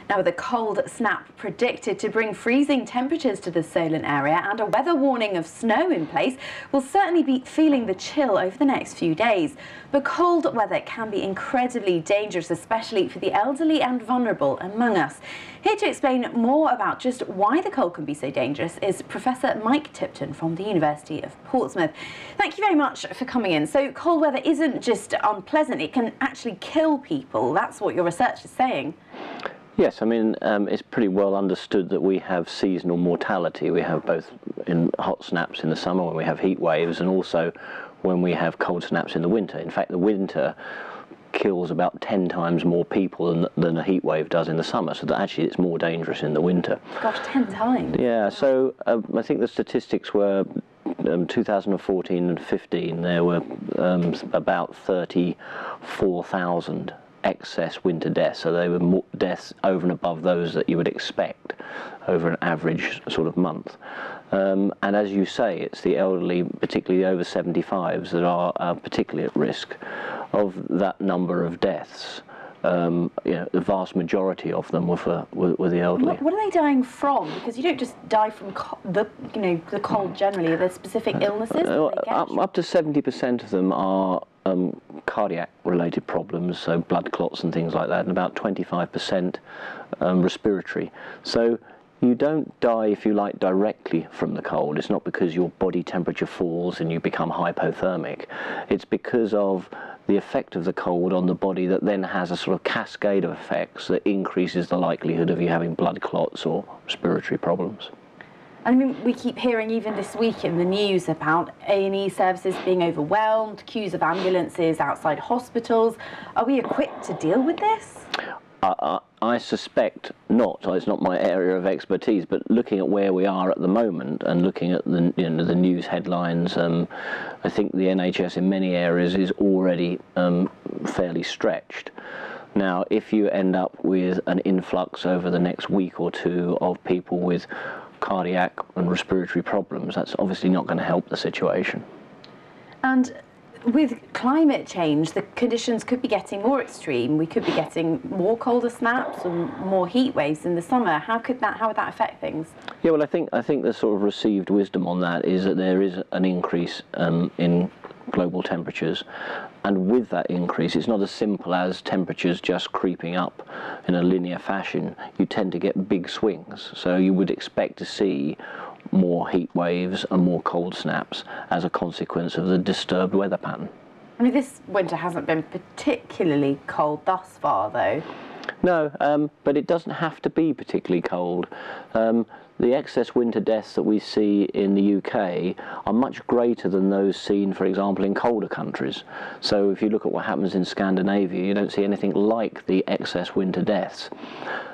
Now, with a cold snap predicted to bring freezing temperatures to the Solent area and a weather warning of snow in place, we'll certainly be feeling the chill over the next few days. But cold weather can be incredibly dangerous, especially for the elderly and vulnerable among us. Here to explain more about just why the cold can be so dangerous is Professor Mike Tipton from the University of Portsmouth. Thank you very much for coming in. So cold weather isn't just unpleasant, it can actually kill people. That's what your research is saying. Yes, I mean, it's pretty well understood that we have seasonal mortality. We have both in hot snaps in the summer when we have heat waves, and also when we have cold snaps in the winter. In fact, the winter kills about 10 times more people than a heat wave does in the summer, so that actually it's more dangerous in the winter. Gosh, 10 times? Yeah, so I think the statistics were 2014 and 15, there were about 34,000 excess winter deaths, so they were more deaths over and above those that you would expect over an average sort of month. And as you say, it's the elderly, particularly over 75s, that are particularly at risk of that number of deaths. You know, the vast majority of them were the elderly. What are they dying from? Because you don't just die from the cold generally. Are there specific illnesses that they get? Up to 70% of them are cardiac-related problems, so blood clots and things like that, and about 25% respiratory. So you don't die, if you like, directly from the cold. It's not because your body temperature falls and you become hypothermic. It's because of the effect of the cold on the body that then has a sort of cascade of effects that increases the likelihood of you having blood clots or respiratory problems. I mean, we keep hearing even this week in the news about A&E services being overwhelmed, queues of ambulances outside hospitals. Are we equipped to deal with this? I suspect not. It's not my area of expertise, but looking at where we are at the moment and looking at the news headlines, I think the NHS in many areas is already fairly stretched. Now, if you end up with an influx over the next week or two of people with cardiac and respiratory problems, that's obviously not going to help the situation. And with climate change, the conditions could be getting more extreme. We could be getting more colder snaps and more heat waves in the summer. How would that affect things? Yeah, well, I think the sort of received wisdom on that is that there is an increase in global temperatures, and with that increase, it's not as simple as temperatures just creeping up in a linear fashion. You tend to get big swings, so you would expect to see more heat waves and more cold snaps as a consequence of the disturbed weather pattern. I mean, this winter hasn't been particularly cold thus far, though. No, but it doesn't have to be particularly cold. The excess winter deaths that we see in the UK are much greater than those seen, for example, in colder countries. So if you look at what happens in Scandinavia, you don't see anything like the excess winter deaths.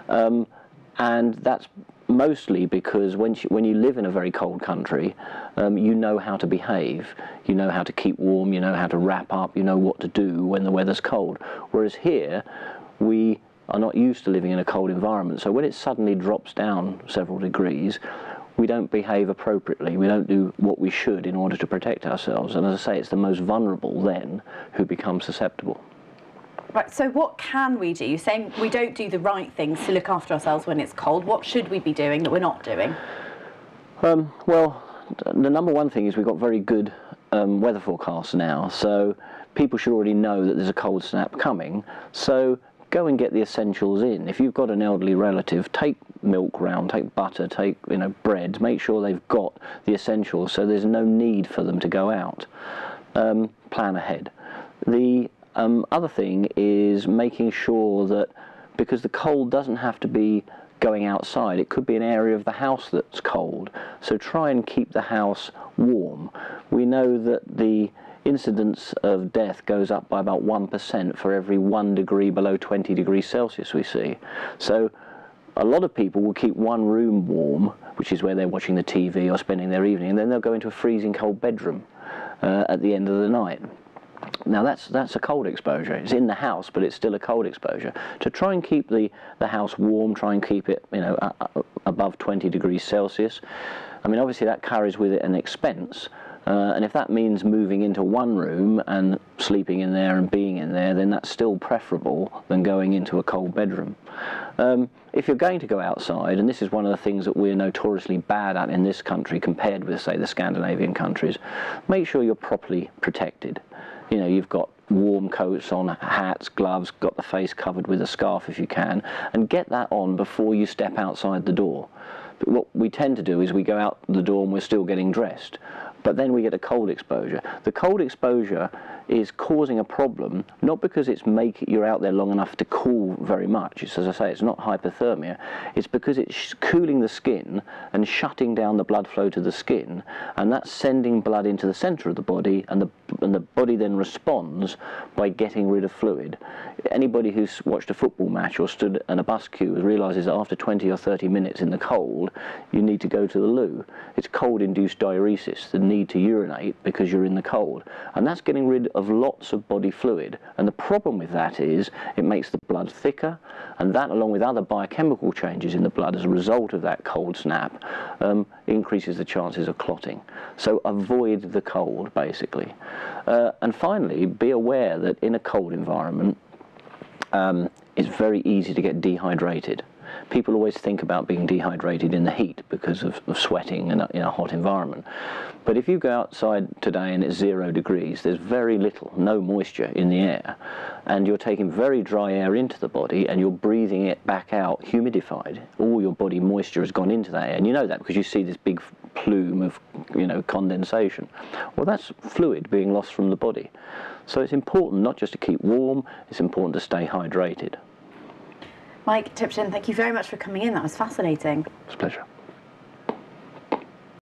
And that's mostly because when you live in a very cold country, you know how to behave, you know how to keep warm, you know how to wrap up, you know what to do when the weather's cold. Whereas here, we are not used to living in a cold environment, so when it suddenly drops down several degrees, we don't behave appropriately, we don't do what we should in order to protect ourselves, and as I say, it's the most vulnerable then who become susceptible. Right, so what can we do? You're saying we don't do the right things to look after ourselves when it's cold. What should we be doing that we're not doing? Well, the number one thing is we've got very good weather forecasts now, so people should already know that there's a cold snap coming, so go and get the essentials in. If you've got an elderly relative, take milk round, take butter, take bread, make sure they've got the essentials so there's no need for them to go out. Plan ahead. The other thing is making sure that, because the cold doesn't have to be going outside, it could be an area of the house that's cold, so try and keep the house warm. We know that the incidence of death goes up by about 1% for every 1 degree below 20 degrees Celsius we see. So a lot of people will keep one room warm, which is where they're watching the TV or spending their evening, and then they'll go into a freezing cold bedroom at the end of the night. Now that's a cold exposure. It's in the house, but it's still a cold exposure. To try and keep the house warm, try and keep it above 20 degrees Celsius. I mean, obviously that carries with it an expense, And if that means moving into one room and sleeping in there and being in there, then that's still preferable than going into a cold bedroom. If you're going to go outside, and this is one of the things that we're notoriously bad at in this country compared with, say, the Scandinavian countries, make sure you're properly protected. You know, you've got warm coats on, hats, gloves, got the face covered with a scarf if you can, and get that on before you step outside the door. But what we tend to do is we go out the door and we're still getting dressed, but then we get a cold exposure. The cold exposure is causing a problem, not because you're out there long enough to cool very much. It's, as I say, it's not hypothermia. It's because it's cooling the skin and shutting down the blood flow to the skin, and that's sending blood into the centre of the body, and the body then responds by getting rid of fluid. Anybody who's watched a football match or stood in a bus queue realises that after 20 or 30 minutes in the cold, you need to go to the loo. It's cold-induced diuresis, the need to urinate because you're in the cold, and that's getting rid of lots of body fluid. And the problem with that is it makes the blood thicker, and that, along with other biochemical changes in the blood as a result of that cold snap, increases the chances of clotting. So avoid the cold, basically. And finally, be aware that in a cold environment, it's very easy to get dehydrated. People always think about being dehydrated in the heat because of sweating in a hot environment. But if you go outside today and it's 0 degrees, there's very little, no moisture in the air, and you're taking very dry air into the body and you're breathing it back out humidified. All your body moisture has gone into that air, and you know that because you see this big plume of, you know, condensation. Well, that's fluid being lost from the body. So it's important not just to keep warm, it's important to stay hydrated. Mike Tipton, thank you very much for coming in. That was fascinating. It's a pleasure.